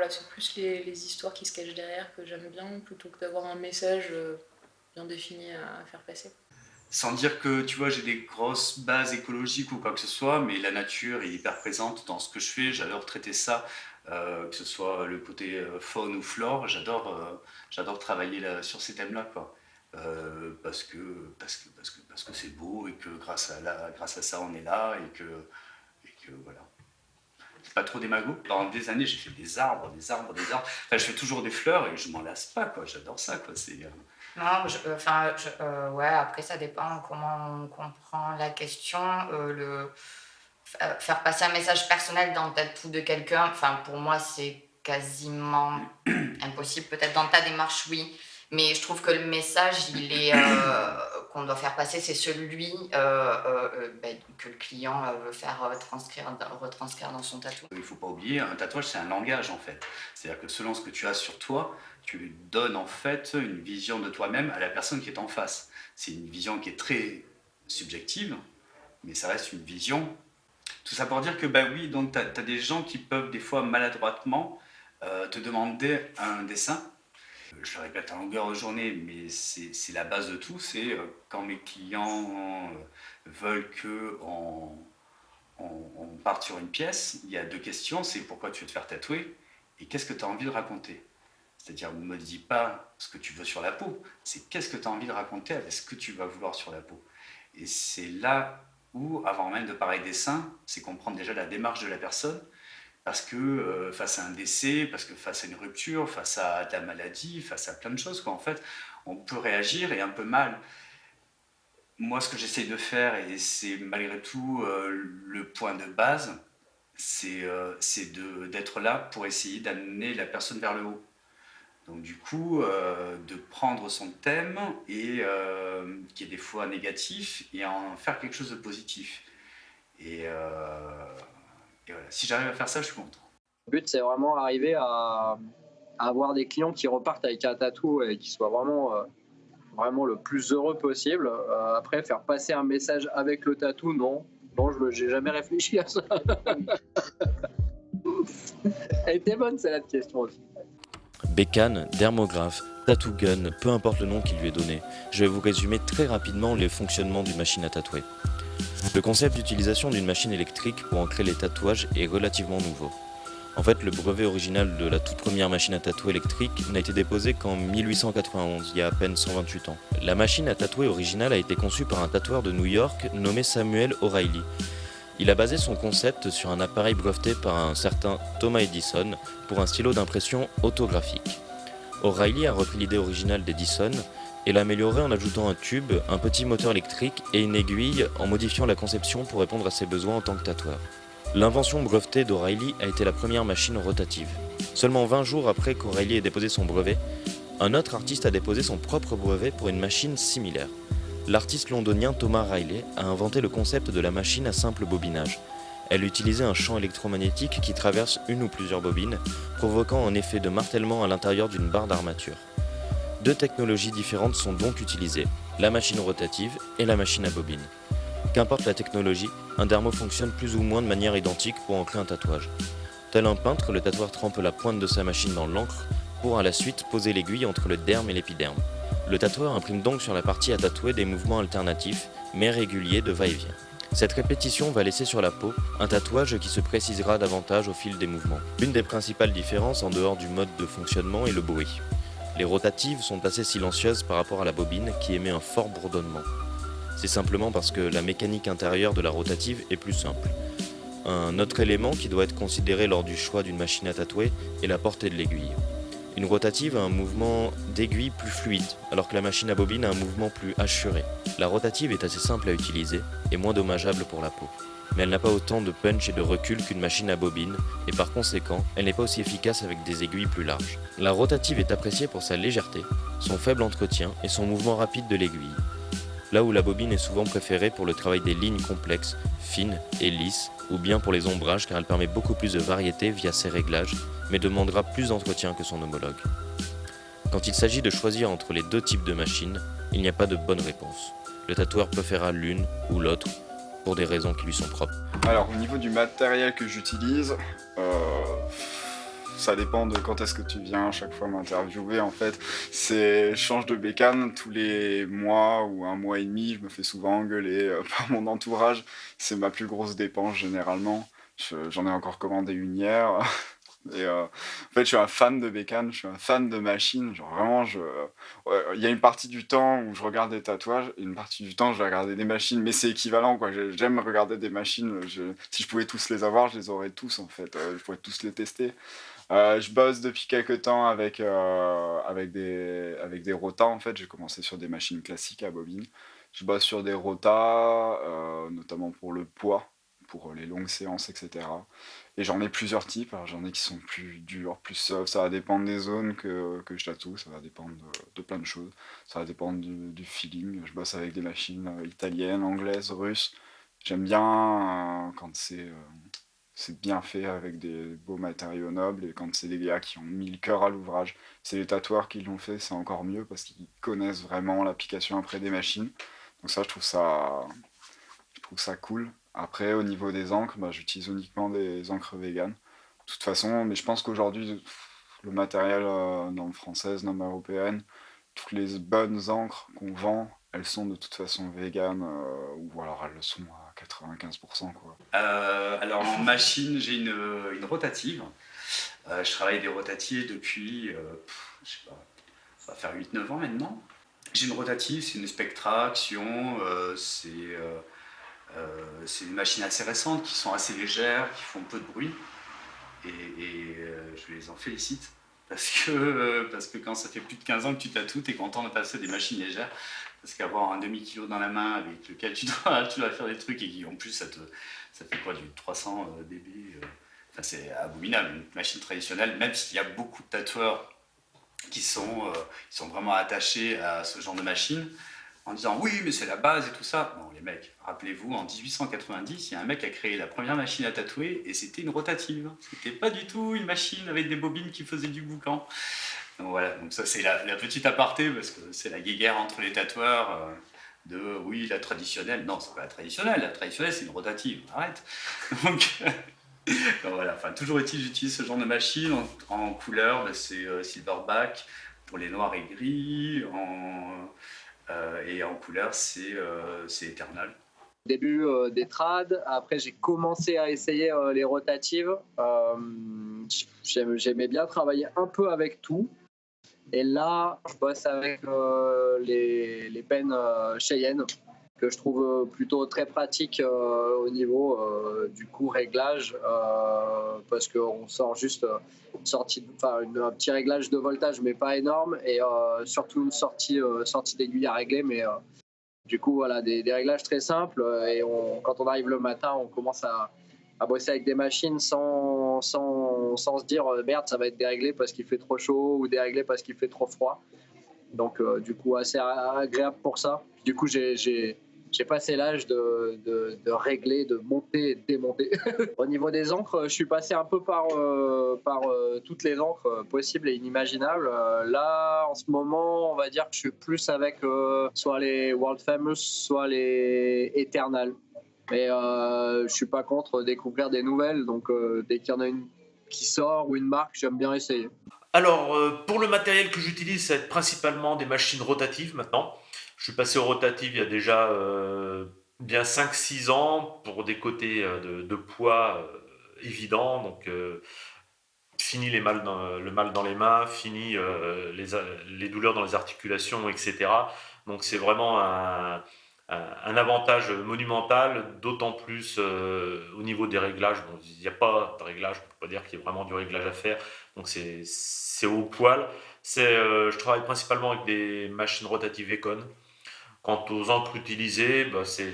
c'est plus les histoires qui se cachent derrière que j'aime bien, plutôt que d'avoir un message bien défini à faire passer. Sans dire que, tu vois, j'ai des grosses bases écologiques ou quoi que ce soit, mais la nature est hyper présente dans ce que je fais. J'adore traiter ça, que ce soit le côté faune ou flore. J'adore travailler sur ces thèmes-là, quoi. parce que c'est beau et que grâce à ça on est là et que voilà. C'est pas trop démago. Pendant des années j'ai fait des arbres. Enfin je fais toujours des fleurs et je m'en lasse pas quoi. J'adore ça quoi. Non, ouais, après ça dépend comment on comprend la question. Faire passer un message personnel dans le tatou de quelqu'un, enfin pour moi c'est quasiment impossible. Peut-être dans ta démarche oui, mais je trouve que le message qu'on doit faire passer, c'est celui que le client veut faire retranscrire dans son tatou. Il faut pas oublier, un tatouage c'est un langage en fait. C'est-à-dire que selon ce que tu as sur toi, tu donnes en fait une vision de toi-même à la personne qui est en face. C'est une vision qui est très subjective, mais ça reste une vision. Tout ça pour dire que oui, donc tu as des gens qui peuvent des fois maladroitement te demander un dessin. Je le répète à longueur de journée, mais c'est la base de tout. C'est quand mes clients veulent qu'on parte sur une pièce, il y a deux questions. C'est pourquoi tu veux te faire tatouer et qu'est-ce que tu as envie de raconter. C'est-à-dire, ne me dis pas ce que tu veux sur la peau, c'est qu'est-ce que tu as envie de raconter avec ce que tu vas vouloir sur la peau. Et c'est là où, avant même de parler dessin, c'est comprendre déjà la démarche de la personne, parce que face à un décès, parce que face à une rupture, face à de la maladie, face à plein de choses, en fait, on peut réagir et un peu mal. Moi, ce que j'essaye de faire, et c'est malgré tout le point de base, c'est d'être là pour essayer d'amener la personne vers le haut. Donc du coup, de prendre son thème et qui est des fois négatif et en faire quelque chose de positif. Et voilà. Si j'arrive à faire ça, je suis content. Le but, c'est vraiment arriver à avoir des clients qui repartent avec un tatou et qui soient vraiment le plus heureux possible. Après, faire passer un message avec le tatou, non, j'ai jamais réfléchi à ça. Elle était bonne, celle-là de question aussi. Bécane, dermographe, tattoo gun, peu importe le nom qui lui est donné, je vais vous résumer très rapidement les fonctionnements d'une machine à tatouer. Le concept d'utilisation d'une machine électrique pour ancrer les tatouages est relativement nouveau. En fait, le brevet original de la toute première machine à tatouer électrique n'a été déposé qu'en 1891, il y a à peine 128 ans. La machine à tatouer originale a été conçue par un tatoueur de New York nommé Samuel O'Reilly. Il a basé son concept sur un appareil breveté par un certain Thomas Edison pour un stylo d'impression autographique. O'Reilly a repris l'idée originale d'Edison et l'a améliorée en ajoutant un tube, un petit moteur électrique et une aiguille en modifiant la conception pour répondre à ses besoins en tant que tatoueur. L'invention brevetée d'O'Reilly a été la première machine rotative. Seulement 20 jours après qu'O'Reilly ait déposé son brevet, un autre artiste a déposé son propre brevet pour une machine similaire. L'artiste londonien Thomas Riley a inventé le concept de la machine à simple bobinage. Elle utilisait un champ électromagnétique qui traverse une ou plusieurs bobines, provoquant un effet de martèlement à l'intérieur d'une barre d'armature. Deux technologies différentes sont donc utilisées, la machine rotative et la machine à bobine. Qu'importe la technologie, un dermo fonctionne plus ou moins de manière identique pour ancrer un tatouage. Tel un peintre, le tatoueur trempe la pointe de sa machine dans l'encre pour à la suite poser l'aiguille entre le derme et l'épiderme. Le tatoueur imprime donc sur la partie à tatouer des mouvements alternatifs, mais réguliers de va-et-vient. Cette répétition va laisser sur la peau un tatouage qui se précisera davantage au fil des mouvements. Une des principales différences en dehors du mode de fonctionnement est le bruit. Les rotatives sont assez silencieuses par rapport à la bobine qui émet un fort bourdonnement. C'est simplement parce que la mécanique intérieure de la rotative est plus simple. Un autre élément qui doit être considéré lors du choix d'une machine à tatouer est la portée de l'aiguille. Une rotative a un mouvement d'aiguille plus fluide, alors que la machine à bobine a un mouvement plus hachuré. La rotative est assez simple à utiliser et moins dommageable pour la peau. Mais elle n'a pas autant de punch et de recul qu'une machine à bobine, et par conséquent, elle n'est pas aussi efficace avec des aiguilles plus larges. La rotative est appréciée pour sa légèreté, son faible entretien et son mouvement rapide de l'aiguille. Là où la bobine est souvent préférée pour le travail des lignes complexes, fines et lisses, ou bien pour les ombrages car elle permet beaucoup plus de variété via ses réglages, mais demandera plus d'entretien que son homologue. Quand il s'agit de choisir entre les deux types de machines, il n'y a pas de bonne réponse. Le tatoueur préférera l'une ou l'autre pour des raisons qui lui sont propres. Alors au niveau du matériel que j'utilise, ça dépend de quand est-ce que tu viens à chaque fois m'interviewer. En fait, je change de bécane tous les mois ou un mois et demi. Je me fais souvent engueuler par mon entourage. C'est ma plus grosse dépense généralement. J'en ai encore commandé une hier. Et en fait, je suis un fan de bécanes, je suis un fan de machines. Genre vraiment, il y a une partie du temps où je regarde des tatouages, et une partie du temps, je vais regarder des machines. Mais c'est équivalent, quoi. J'aime regarder des machines. Si je pouvais tous les avoir, je les aurais tous, en fait. Je pourrais tous les tester. Je bosse depuis quelques temps avec des rotas, en fait. J'ai commencé sur des machines classiques à bobine. Je bosse sur des rotas, notamment pour le poids, pour les longues séances, etc. Et j'en ai plusieurs types. Alors, j'en ai qui sont plus durs, plus soft. Ça va dépendre des zones que je tatoue. Ça va dépendre de plein de choses. Ça va dépendre du feeling. Je bosse avec des machines italiennes, anglaises, russes. J'aime bien quand c'est bien fait avec des beaux matériaux nobles et quand c'est des gars qui ont mis le cœur à l'ouvrage. C'est les tatoueurs qui l'ont fait, c'est encore mieux parce qu'ils connaissent vraiment l'application après des machines. Donc ça, je trouve ça cool. Après, au niveau des encres, bah, j'utilise uniquement des encres véganes. De toute façon, mais je pense qu'aujourd'hui, le matériel, norme française, norme européenne, toutes les bonnes encres qu'on vend, elles sont de toute façon véganes, ou alors elles le sont à 95%, quoi. Alors en machine, j'ai une rotative. Je travaille des rotatives depuis, je sais pas, ça va faire 8-9 ans maintenant. J'ai une rotative, c'est une Spectra Action, c'est des machines assez récentes qui sont assez légères, qui font peu de bruit. Et je les en félicite parce que quand ça fait plus de 15 ans que tu tatoues, tu es content de passer des machines légères. Parce qu'avoir un demi-kilo dans la main avec lequel tu dois faire des trucs et qui en plus ça fait quoi, du 300 dB, enfin, c'est abominable. Une machine traditionnelle, même s'il y a beaucoup de tatoueurs qui sont vraiment attachés à ce genre de machine, en disant oui, mais c'est la base et tout ça. Non, les mecs, rappelez-vous, en 1890, il y a un mec qui a créé la première machine à tatouer et c'était une rotative. C'était pas du tout une machine avec des bobines qui faisaient du boucan. Donc voilà, donc ça c'est la petite aparté parce que c'est la guéguerre entre les tatoueurs de oui, la traditionnelle. Non, c'est pas la traditionnelle c'est une rotative. Arrête. Donc voilà, enfin, toujours est-il, j'utilise ce genre de machine en couleur, c'est Silverback pour les noirs et gris, et en couleur, c'est Eternal. Début des trades, après j'ai commencé à essayer les rotatives. J'aimais bien travailler un peu avec tout. Et là, je bosse avec les pennes Cheyenne, que je trouve plutôt très pratique au niveau du coup réglage, parce qu'on sort juste un petit réglage de voltage, mais pas énorme, et surtout une sortie d'aiguille à régler, mais du coup voilà, des réglages très simples, et quand on arrive le matin, on commence à bosser avec des machines sans se dire merde, ça va être déréglé parce qu'il fait trop chaud ou déréglé parce qu'il fait trop froid. Donc du coup assez agréable pour ça. Du coup j'ai passé l'âge de régler, de monter et de démonter. Au niveau des encres, je suis passé un peu par toutes les encres possibles et inimaginables. Là, en ce moment, on va dire que je suis plus avec soit les World Famous, soit les Eternal. Mais je suis pas contre découvrir des nouvelles, donc dès qu'il y en a une qui sort ou une marque, j'aime bien essayer. Alors, pour le matériel que j'utilise, ça va être principalement des machines rotatives maintenant. Je suis passé aux rotatives il y a déjà bien 5-6 ans pour des côtés de poids évidents. Donc, fini le mal dans les mains, fini les douleurs dans les articulations, etc. Donc, c'est vraiment un avantage monumental, d'autant plus au niveau des réglages. Bon, il n'y a pas de réglage, on ne peut pas dire qu'il y a vraiment du réglage à faire, donc c'est au poil. Je travaille principalement avec des machines rotatives Econ. Quant aux encres utilisées, bah, c'est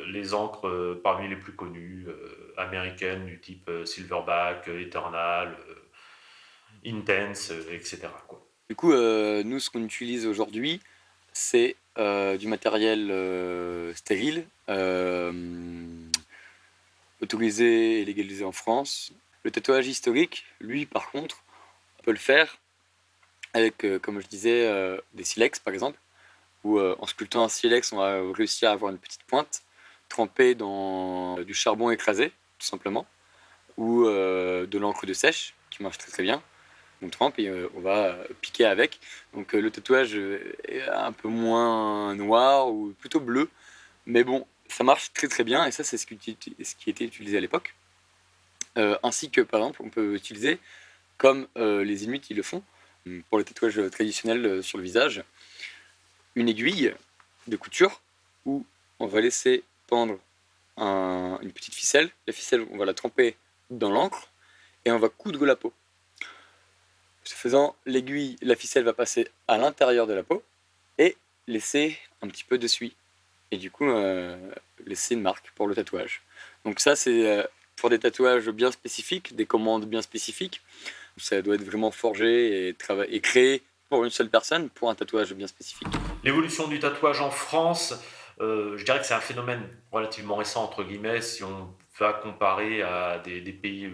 les encres parmi les plus connues, américaines, du type Silverback, Eternal, Intense, etc. quoi. Du coup, nous, ce qu'on utilise aujourd'hui, c'est du matériel stérile, autorisé et légalisé en France. Le tatouage historique, lui, par contre, on peut le faire avec, comme je disais, des silex, par exemple, où en sculptant un silex, on va réussir à avoir une petite pointe trempée dans du charbon écrasé, tout simplement, ou de l'encre de sèche, qui marche très très bien. On trempe et on va piquer avec. Donc le tatouage est un peu moins noir ou plutôt bleu, mais bon, ça marche très très bien et ça c'est ce qui était utilisé à l'époque. ainsi que par exemple on peut utiliser, comme les Inuits ils le font, pour les tatouages traditionnels sur le visage, une aiguille de couture où on va laisser pendre une petite ficelle. La ficelle, on va la tremper dans l'encre et on va coudre la peau. Ce faisant, la ficelle va passer à l'intérieur de la peau et laisser un petit peu de suie. Et du coup, laisser une marque pour le tatouage. Donc ça, c'est pour des tatouages bien spécifiques, des commandes bien spécifiques. Ça doit être vraiment forgé et créé pour une seule personne, pour un tatouage bien spécifique. L'évolution du tatouage en France, je dirais que c'est un phénomène relativement récent, entre guillemets, si on va comparer à des pays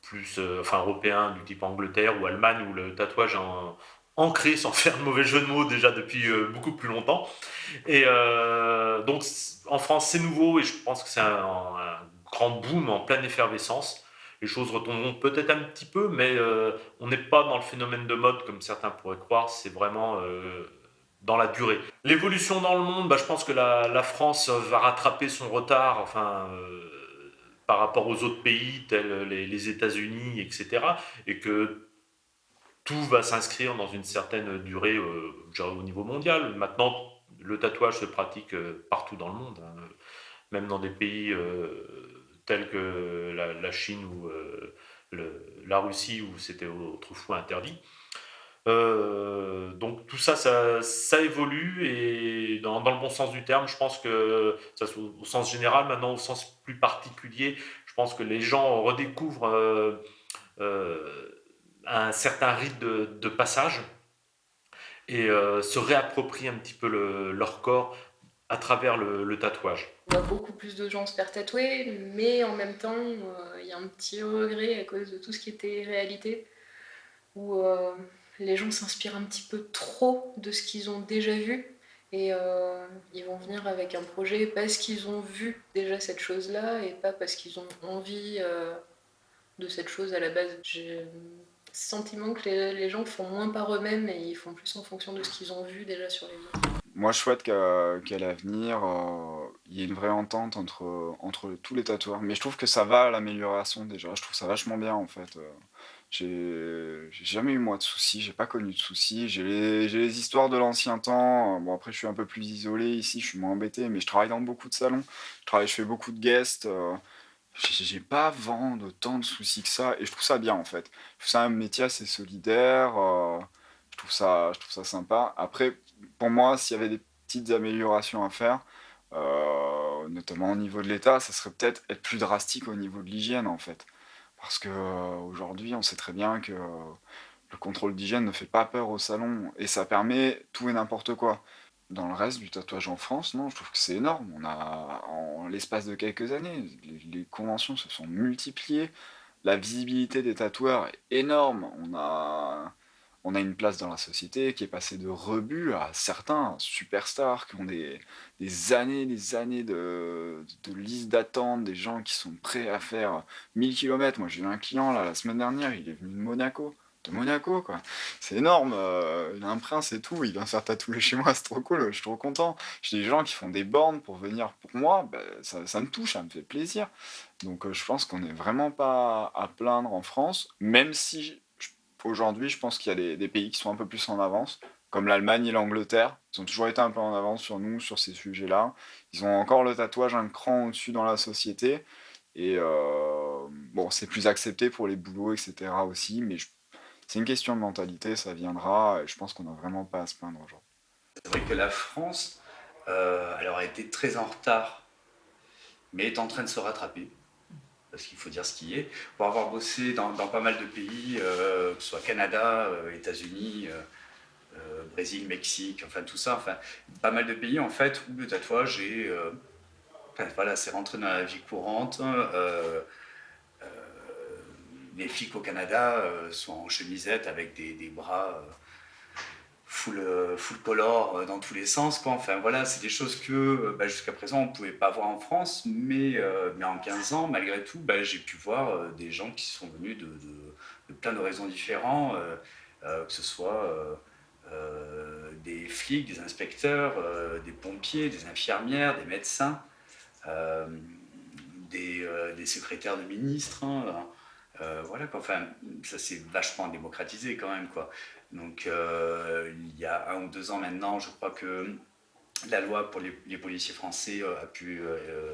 plus européens, du type Angleterre ou Allemagne, où le tatouage est ancré, sans faire de mauvais jeu de mots, déjà depuis beaucoup plus longtemps. Et donc en France, c'est nouveau et je pense que c'est un grand boom en pleine effervescence. Les choses retomberont peut-être un petit peu, mais on n'est pas dans le phénomène de mode comme certains pourraient croire, c'est vraiment dans la durée. L'évolution dans le monde, je pense que la France va rattraper son retard par rapport aux autres pays tels les États-Unis, etc. Et que tout va s'inscrire dans une certaine durée je dirais au niveau mondial. Maintenant, le tatouage se pratique partout dans le monde, hein. Même dans des pays tels que la Chine ou la Russie où c'était autrefois interdit. Donc tout ça, ça évolue et dans le bon sens du terme, je pense que ça soit au sens général, maintenant au sens plus particulier, je pense que les gens redécouvrent un certain rite de passage et se réapproprient un petit peu leur corps à travers le tatouage. On voit beaucoup plus de gens se faire tatouer, mais en même temps, il y a un petit regret à cause de tout ce qui était réalité, où les gens s'inspirent un petit peu trop de ce qu'ils ont déjà vu, et ils vont venir avec un projet parce qu'ils ont vu déjà cette chose-là, et pas parce qu'ils ont envie de cette chose à la base. J'ai le sentiment que les gens font moins par eux-mêmes, et ils font plus en fonction de ce qu'ils ont vu déjà sur les autres. Moi, je souhaite qu'à l'avenir, il y ait une vraie entente entre tous les tatoueurs. Mais je trouve que ça va à l'amélioration déjà. Je trouve ça vachement bien en fait. J'ai jamais eu moi de soucis, j'ai pas connu de soucis. J'ai les histoires de l'ancien temps. Bon, après, je suis un peu plus isolé ici, je suis moins embêté, mais je travaille dans beaucoup de salons. Je fais beaucoup de guests. J'ai pas vent de tant de soucis que ça. Et je trouve ça bien en fait. Je trouve ça un métier assez solidaire. Je trouve ça sympa. Après, pour moi, s'il y avait des petites améliorations à faire, notamment au niveau de l'État, ça serait peut-être être plus drastique au niveau de l'hygiène en fait. Parce que aujourd'hui, on sait très bien que le contrôle d'hygiène ne fait pas peur au salon et ça permet tout et n'importe quoi. Dans le reste du tatouage en France, non, je trouve que c'est énorme. On a, en l'espace de quelques années, les conventions se sont multipliées. La visibilité des tatoueurs est énorme. On a une place dans la société qui est passée de rebut à certains superstars qui ont des années de liste d'attente, des gens qui sont prêts à faire 1000 km. Moi j'ai eu un client là, la semaine dernière, il est venu de Monaco quoi. C'est énorme, il a un prince et tout, il vient se faire tatouer chez moi, c'est trop cool, je suis trop content. J'ai des gens qui font des bornes pour venir pour moi, ça me touche, ça me fait plaisir. Donc je pense qu'on n'est vraiment pas à plaindre en France, même si aujourd'hui, je pense qu'il y a des pays qui sont un peu plus en avance, comme l'Allemagne et l'Angleterre. Ils ont toujours été un peu en avance sur nous, sur ces sujets-là. Ils ont encore le tatouage un cran au-dessus dans la société. Et bon, c'est plus accepté pour les boulots, etc. aussi. Mais c'est une question de mentalité, ça viendra. Et je pense qu'on n'a vraiment pas à se plaindre aujourd'hui. C'est vrai que la France, elle aurait été très en retard, mais est en train de se rattraper. Parce qu'il faut dire ce qui est, pour avoir bossé dans pas mal de pays, que ce soit Canada, États-Unis, Brésil, Mexique, enfin tout ça, enfin pas mal de pays en fait où le tatouage est, voilà, c'est rentré dans la vie courante. Les flics au Canada sont en chemisette avec des bras full color dans tous les sens, quoi. Enfin voilà, c'est des choses que jusqu'à présent on ne pouvait pas voir en France, mais en 15 ans, malgré tout, j'ai pu voir des gens qui sont venus de plein de raisons différentes, que ce soit des flics, des inspecteurs, des pompiers, des infirmières, des médecins, des secrétaires de ministres. Hein, voilà quoi. Enfin, ça s'est vachement démocratisé quand même quoi. Donc il y a 1 ou 2 ans maintenant, je crois que la loi pour les policiers français a pu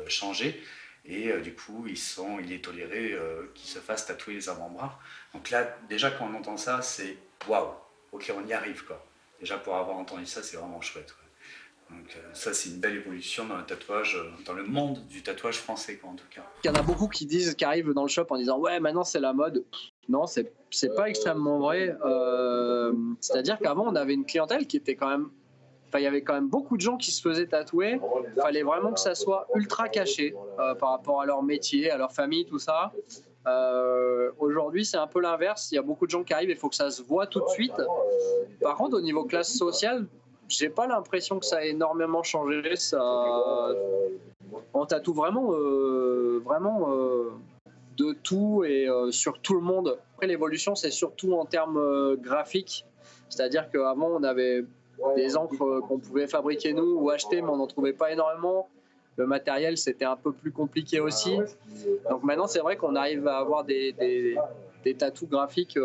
changer. Et du coup, il est toléré qu'ils se fassent tatouer les avant-bras. Donc là, déjà quand on entend ça, c'est waouh, ok, on y arrive quoi. Déjà pour avoir entendu ça, c'est vraiment chouette. Quoi. Donc ça, c'est une belle évolution dans le tatouage, dans le monde du tatouage français quoi, en tout cas. Il y en a beaucoup qui arrivent dans le shop en disant ouais, maintenant c'est la mode. Non, c'est pas extrêmement vrai. C'est-à-dire qu'avant, on avait une clientèle qui était quand même. Enfin, il y avait quand même beaucoup de gens qui se faisaient tatouer. Il fallait vraiment que ça soit ultra caché par rapport à leur métier, à leur famille, tout ça. Aujourd'hui, c'est un peu l'inverse. Il y a beaucoup de gens qui arrivent, il faut que ça se voit tout de suite. Par contre, au niveau classe sociale, j'ai pas l'impression que ça a énormément changé. On tatoue vraiment, de tout et sur tout le monde. Après, l'évolution, c'est surtout en termes graphiques. C'est-à-dire qu'avant, on avait des encres qu'on pouvait fabriquer nous ou acheter, mais on n'en trouvait pas énormément. Le matériel, c'était un peu plus compliqué aussi. Donc maintenant, c'est vrai qu'on arrive à avoir des tatous graphiques,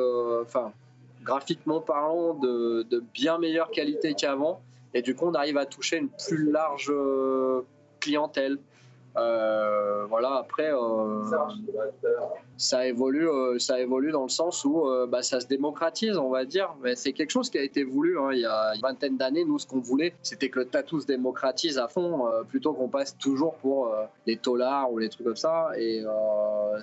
graphiquement parlant, de bien meilleure qualité qu'avant. Et du coup, on arrive à toucher une plus large clientèle. Voilà, après, ça évolue dans le sens où ça se démocratise, on va dire. Mais c'est quelque chose qui a été voulu. Hein. Il y a une vingtaine d'années, nous, ce qu'on voulait, c'était que le tatou se démocratise à fond, plutôt qu'on passe toujours pour les taulards ou les trucs comme ça. Et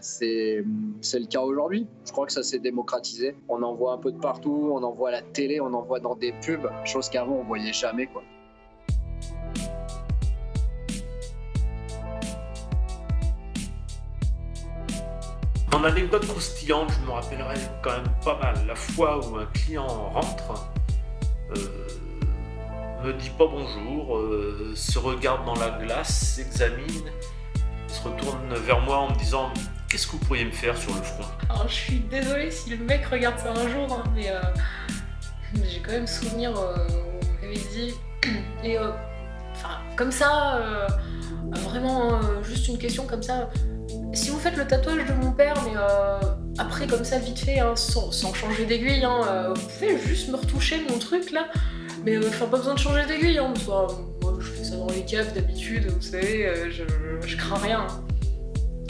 c'est le cas aujourd'hui. Je crois que ça s'est démocratisé. On en voit un peu de partout, on en voit à la télé, on en voit dans des pubs, chose qu'avant, on voyait jamais, quoi. En anecdote croustillante, je me rappellerai quand même pas mal la fois où un client rentre, me dit pas bonjour, se regarde dans la glace, s'examine, se retourne vers moi en me disant « Qu'est-ce que vous pourriez me faire sur le front ?» Alors je suis désolée si le mec regarde ça un jour, hein, mais j'ai quand même souvenir où on m'avait dit, et comme ça, vraiment juste une question comme ça. Si vous faites le tatouage de mon père, mais après comme ça vite fait, hein, sans changer d'aiguille, hein, vous pouvez juste me retoucher mon truc là, mais pas besoin de changer d'aiguille, hein, parce que moi je fais ça dans les caves d'habitude, vous savez, je crains rien.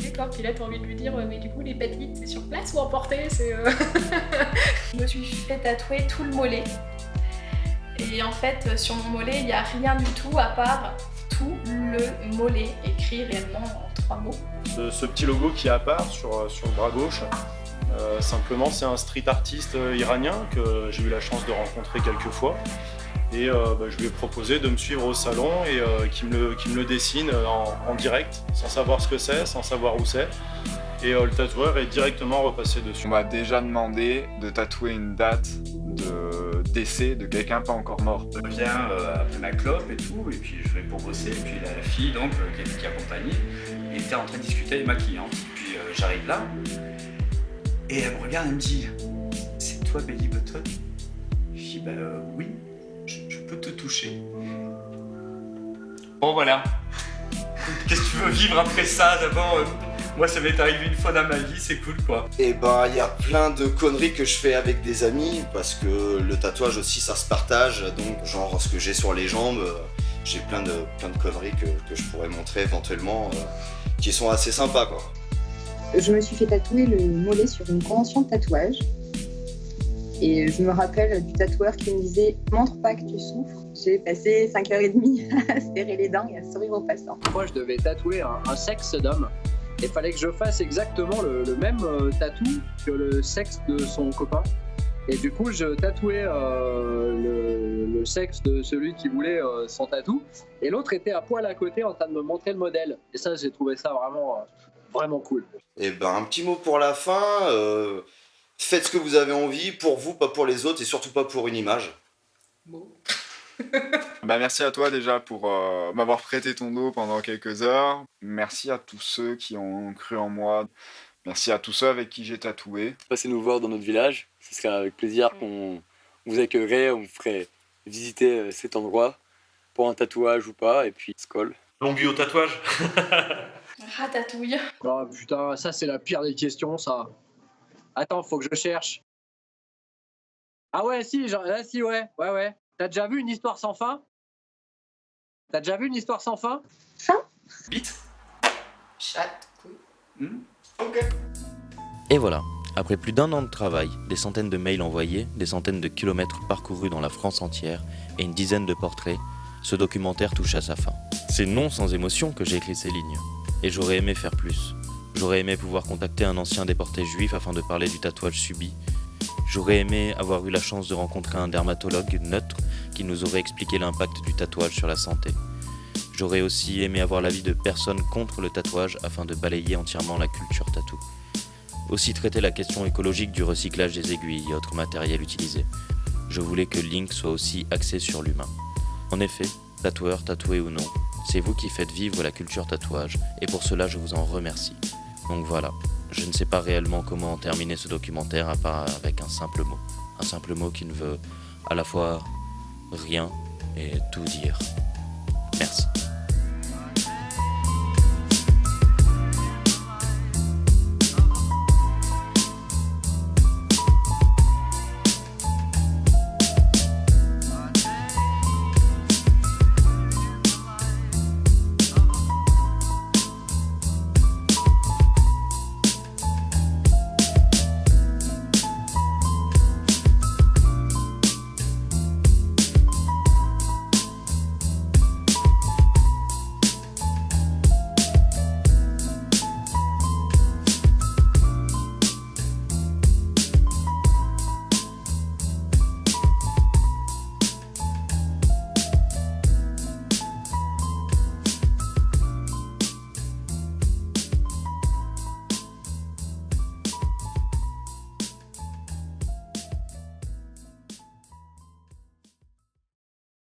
D'accord, puis là t'as envie de lui dire, mais du coup les patites c'est sur place ou emporté, c'est... Je me suis fait tatouer tout le mollet, et en fait sur mon mollet il n'y a rien du tout à part tout le mollet, écrit réellement en 3 mots. Ce petit logo qui apparaît sur le bras gauche, simplement c'est un street artiste iranien que j'ai eu la chance de rencontrer quelques fois. Et je lui ai proposé de me suivre au salon et qu'il me le dessine en direct, sans savoir ce que c'est, sans savoir où c'est. Et le tatoueur est directement repassé dessus. On m'a déjà demandé de tatouer une date de décès de quelqu'un pas encore mort. Je viens après ma clope et tout, et puis je vais pour bosser, et puis la fille donc, qui accompagnait était en train de discuter avec ma cliente. Puis j'arrive là, et elle me regarde et me dit « C'est toi Belly Button ?» Je dis « Oui, je peux te toucher. » Bon voilà. Qu'est-ce que tu veux vivre après ça d'abord moi ça m'est arrivé une fois dans ma vie, c'est cool quoi. Et il y a plein de conneries que je fais avec des amis, parce que le tatouage aussi ça se partage, donc genre ce que j'ai sur les jambes, j'ai plein de conneries que je pourrais montrer éventuellement, qui sont assez sympas quoi. Je me suis fait tatouer le mollet sur une convention de tatouage. Et je me rappelle du tatoueur qui me disait « Montre pas que tu souffres ». J'ai passé 5h30 à serrer les dents et à sourire aux passants. Moi, je devais tatouer un sexe d'homme. Il fallait que je fasse exactement le même tatou que le sexe de son copain. Et du coup, je tatouais le sexe de celui qui voulait son tatou. Et l'autre était à poil à côté en train de me montrer le modèle. Et ça, j'ai trouvé ça vraiment cool. Et un petit mot pour la fin. Faites ce que vous avez envie, pour vous, pas pour les autres, et surtout pas pour une image. Bon. Merci à toi déjà pour m'avoir prêté ton dos pendant quelques heures. Merci à tous ceux qui ont cru en moi. Merci à tous ceux avec qui j'ai tatoué. Passez nous voir dans notre village. Ce serait avec plaisir qu'on vous accueillerait, on vous ferait visiter cet endroit pour un tatouage ou pas, et puis skol. Longue vie au tatouage. Ratatouille. Oh putain, ça c'est la pire des questions, ça. Attends, faut que je cherche. Ah ouais, si, là, si, ouais. T'as déjà vu une histoire sans fin? Bite. Chat. Ok. Et voilà, après plus d'1 an de travail, des centaines de mails envoyés, des centaines de kilomètres parcourus dans la France entière et une dizaine de portraits, ce documentaire touche à sa fin. C'est non sans émotion que j'ai écrit ces lignes. Et j'aurais aimé faire plus. J'aurais aimé pouvoir contacter un ancien déporté juif afin de parler du tatouage subi. J'aurais aimé avoir eu la chance de rencontrer un dermatologue neutre qui nous aurait expliqué l'impact du tatouage sur la santé. J'aurais aussi aimé avoir l'avis de personnes contre le tatouage afin de balayer entièrement la culture tatou. Aussi traiter la question écologique du recyclage des aiguilles et autres matériels utilisés. Je voulais que Link soit aussi axé sur l'humain. En effet, tatoueur, tatoué ou non, c'est vous qui faites vivre la culture tatouage, et pour cela je vous en remercie. Donc voilà, je ne sais pas réellement comment terminer ce documentaire à part avec un simple mot qui ne veut à la fois rien et tout dire. Merci.